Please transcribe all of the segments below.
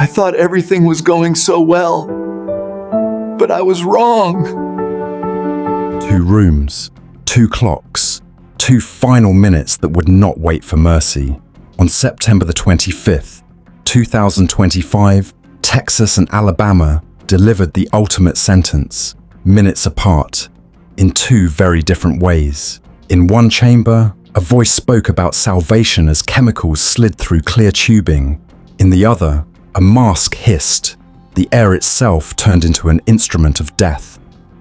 I thought everything was going so well, but I was wrong. 2 rooms, 2 clocks, 2 final minutes that would not wait for mercy. On September the 25th, 2025, Texas and Alabama delivered the ultimate sentence, minutes apart, in 2 very different ways. In one chamber, a voice spoke about salvation as chemicals slid through clear tubing. In the other, a mask hissed. The air itself turned into an instrument of death.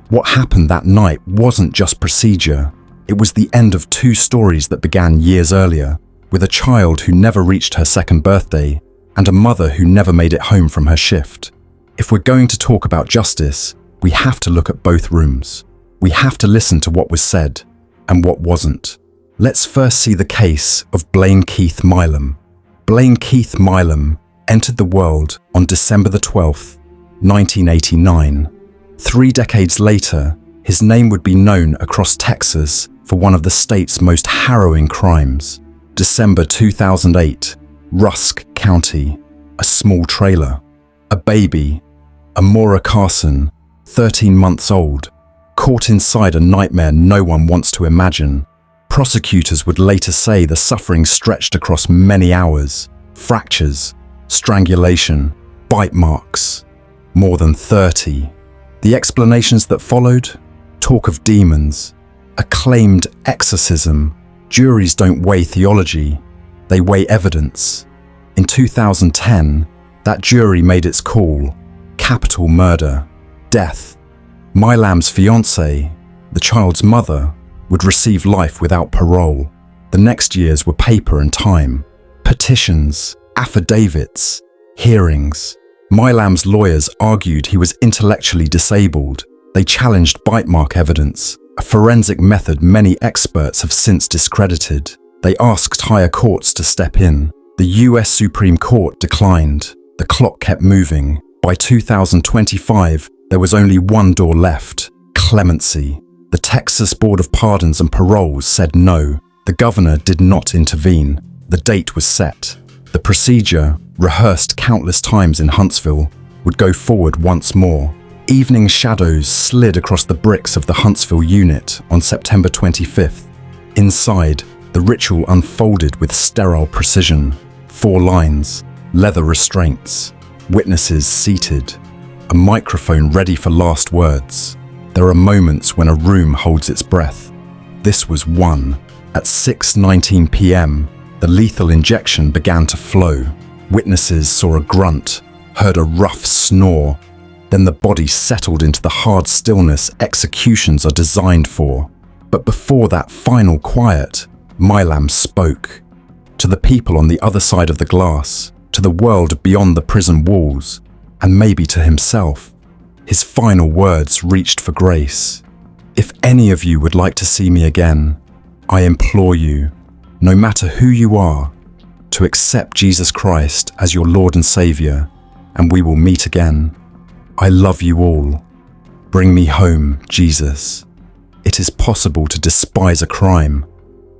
What happened that night wasn't just procedure. It was the end of 2 stories that began years earlier, with a child who never reached her 2nd birthday and a mother who never made it home from her shift. If we're going to talk about justice, we have to look at both rooms. We have to listen to what was said and what wasn't. Let's first see the case of Blaine Keith Milam. Blaine Keith Milam entered the world on December the 12th, 1989. 3 decades later, his name would be known across Texas for one of the state's most harrowing crimes. December 2008, Rusk County, a small trailer. A baby, Amora Carson, 13 months old, caught inside a nightmare no one wants to imagine. Prosecutors would later say the suffering stretched across many hours, fractures, strangulation, bite marks, more than 30. The explanations that followed? Talk of demons, a claimed exorcism. Juries don't weigh theology, they weigh evidence. In 2010, that jury made its call: capital murder, death. Milam's fiancée, the child's mother, would receive life without parole. The next years were paper and time, petitions, affidavits, hearings. Milam's lawyers argued he was intellectually disabled. They challenged bite mark evidence, a forensic method many experts have since discredited. They asked higher courts to step in. The US Supreme Court declined. The clock kept moving. By 2025, there was only one door left: clemency. The Texas Board of Pardons and Paroles said no. The governor did not intervene. The date was set. The procedure, rehearsed countless times in Huntsville, would go forward once more. Evening shadows slid across the bricks of the Huntsville unit on September 25th. Inside, the ritual unfolded with sterile precision. 4 lines, leather restraints, witnesses seated, a microphone ready for last words. There are moments when a room holds its breath. This was one. At 6:19 p.m., the lethal injection began to flow. Witnesses saw a grunt, heard a rough snore. Then the body settled into the hard stillness executions are designed for. But before that final quiet, Milam spoke. To the people on the other side of the glass, to the world beyond the prison walls, and maybe to himself. His final words reached for grace. If any of you would like to see me again, I implore you, no matter who you are, to accept Jesus Christ as your Lord and Savior, and we will meet again. I love you all. Bring me home, Jesus. It is possible to despise a crime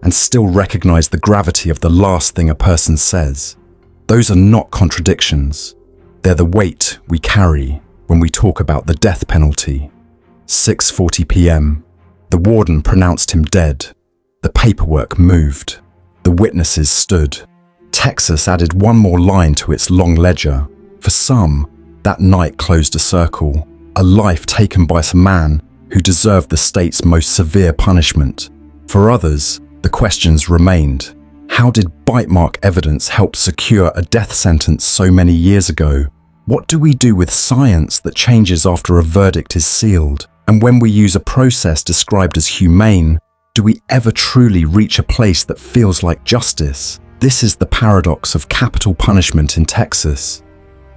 and still recognize the gravity of the last thing a person says. Those are not contradictions. They're the weight we carry when we talk about the death penalty. 6:40 p.m. The warden pronounced him dead. The paperwork moved. The witnesses stood. Texas added one more line to its long ledger. For some, that night closed a circle, a life taken by some man who deserved the state's most severe punishment. For others, the questions remained. How did bite mark evidence help secure a death sentence so many years ago? What do we do with science that changes after a verdict is sealed? And when we use a process described as humane, do we ever truly reach a place that feels like justice? This is the paradox of capital punishment in Texas.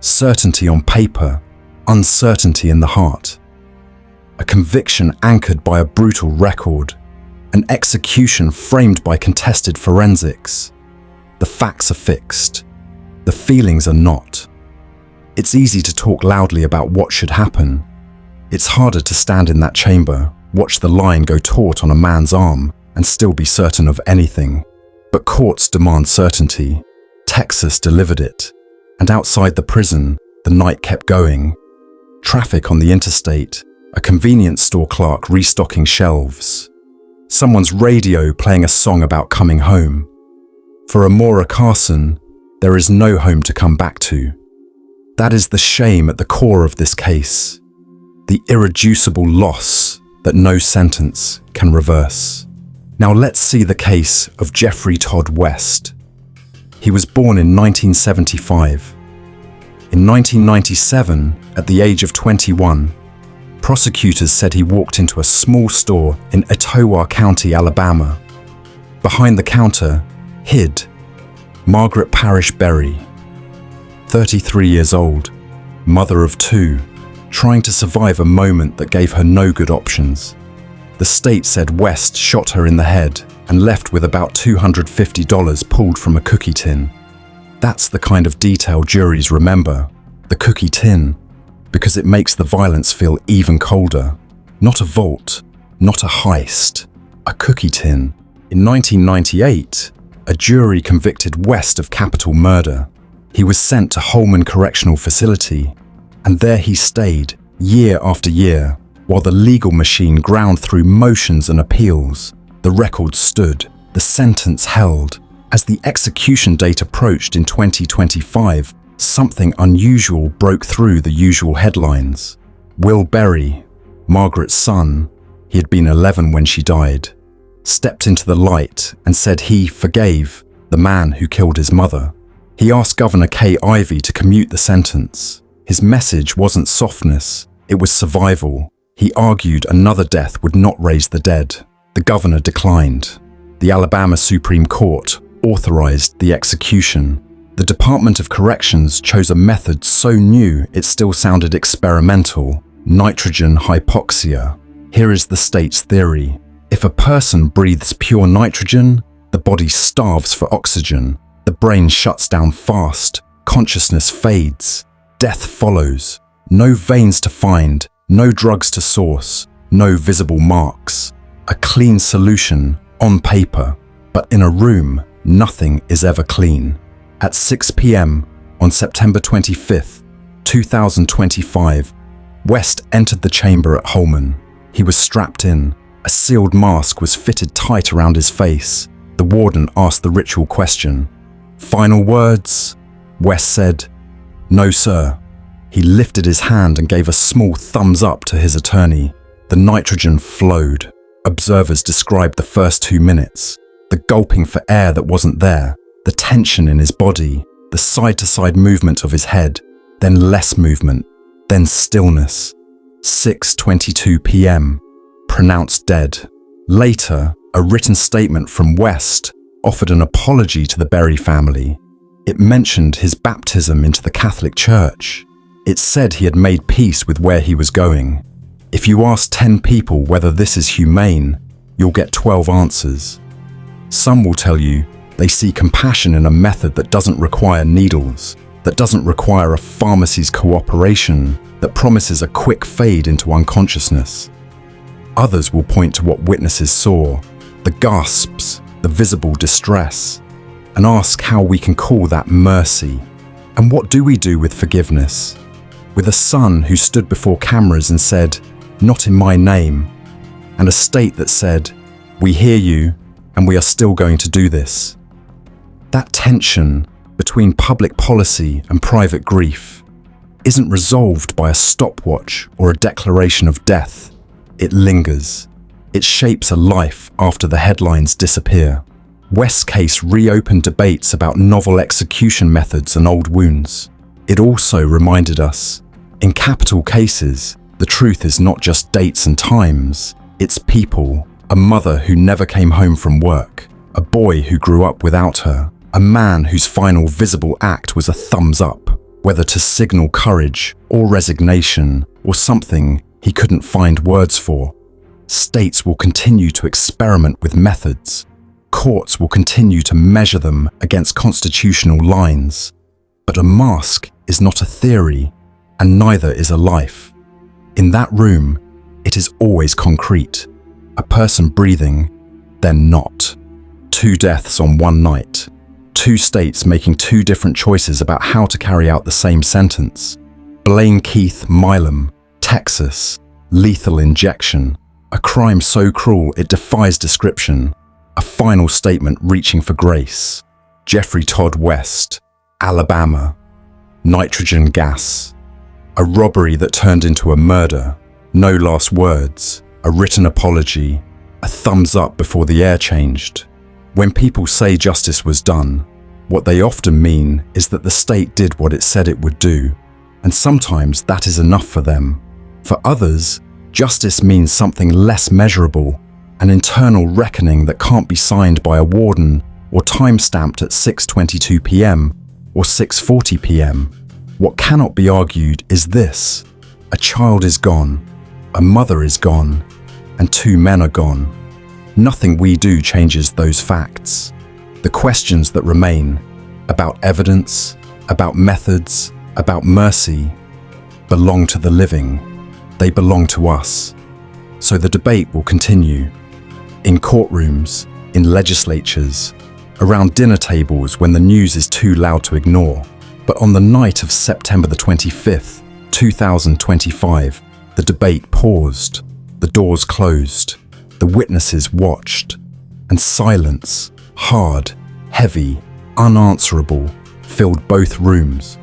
Certainty on paper, uncertainty in the heart. A conviction anchored by a brutal record. An execution framed by contested forensics. The facts are fixed. The feelings are not. It's easy to talk loudly about what should happen. It's harder to stand in that chamber, watch the line go taut on a man's arm, and still be certain of anything. But courts demand certainty. Texas delivered it. And outside the prison, the night kept going. Traffic on the interstate, a convenience store clerk restocking shelves, someone's radio playing a song about coming home. For Amora Carson, there is no home to come back to. That is the shame at the core of this case, the irreducible loss that no sentence can reverse. Now let's see the case of Geoffrey Todd West. He was born in 1975. In 1997, at the age of 21, prosecutors said he walked into a small store in Etowah County, Alabama. Behind the counter, hid Margaret Parrish Berry, 33 years old, mother of two, trying to survive a moment that gave her no good options. The state said West shot her in the head and left with about $250 pulled from a cookie tin. That's the kind of detail juries remember, the cookie tin, because it makes the violence feel even colder. Not a vault, not a heist, a cookie tin. In 1998, a jury convicted West of capital murder. He was sent to Holman Correctional Facility, and there he stayed year after year while the legal machine ground through motions and appeals. The record stood, the sentence held. As the execution date approached in 2025, something unusual broke through the usual headlines. Will Berry, Margaret's son, he had been 11 when she died, stepped into the light and said he forgave the man who killed his mother. He asked Governor Kay Ivey to commute the sentence. His message wasn't softness, it was survival. He argued another death would not raise the dead. The governor declined. The Alabama Supreme Court authorized the execution. The Department of Corrections chose a method so new it still sounded experimental: nitrogen hypoxia. Here is the state's theory. If a person breathes pure nitrogen, the body starves for oxygen. The brain shuts down fast, consciousness fades, death follows. No veins to find, no drugs to source, no visible marks. A clean solution on paper, but in a room, nothing is ever clean. At 6 p.m. on September 25th, 2025, West entered the chamber at Holman. He was strapped in. A sealed mask was fitted tight around his face. The warden asked the ritual question. "Final words?" West said, "No, sir." He lifted his hand and gave a small thumbs up to his attorney. The nitrogen flowed. Observers described the first 2 minutes. The gulping for air that wasn't there, the tension in his body, the side-to-side movement of his head, then less movement, then stillness. 6:22 p.m. Pronounced dead. Later, a written statement from West offered an apology to the Berry family. It mentioned his baptism into the Catholic Church. It said he had made peace with where he was going. If you ask 10 people whether this is humane, you'll get 12 answers. Some will tell you they see compassion in a method that doesn't require needles, that doesn't require a pharmacy's cooperation, that promises a quick fade into unconsciousness. Others will point to what witnesses saw, the gasps, the visible distress, and ask how we can call that mercy. And what do we do with forgiveness? With a son who stood before cameras and said, "Not in my name," and a state that said, "We hear you, and we are still going to do this." That tension between public policy and private grief isn't resolved by a stopwatch or a declaration of death. It lingers. It shapes a life after the headlines disappear. West's case reopened debates about novel execution methods and old wounds. It also reminded us, in capital cases, the truth is not just dates and times, it's people. A mother who never came home from work, a boy who grew up without her, a man whose final visible act was a thumbs up, whether to signal courage or resignation or something he couldn't find words for. States will continue to experiment with methods. Courts will continue to measure them against constitutional lines. But a mask is not a theory, and neither is a life. In that room, it is always concrete. A person breathing, then not. 2 deaths on one night. Two states making two different choices about how to carry out the same sentence. Blaine Keith Milam, Texas, lethal injection, a crime so cruel it defies description, a final statement reaching for grace. Geoffrey Todd West, Alabama, nitrogen gas, a robbery that turned into a murder, no last words, a written apology, a thumbs up before the air changed. When people say justice was done, what they often mean is that the state did what it said it would do, and sometimes that is enough for them. For others, justice means something less measurable, an internal reckoning that can't be signed by a warden or time-stamped at 6:22 p.m. or 6:40 p.m. What cannot be argued is this: a child is gone, a mother is gone, and two men are gone. Nothing we do changes those facts. The questions that remain about evidence, about methods, about mercy, belong to the living. They belong to us. So the debate will continue. In courtrooms, in legislatures, around dinner tables when the news is too loud to ignore. But on the night of September the 25th, 2025, the debate paused, the doors closed, the witnesses watched, and silence, hard, heavy, unanswerable, filled both rooms.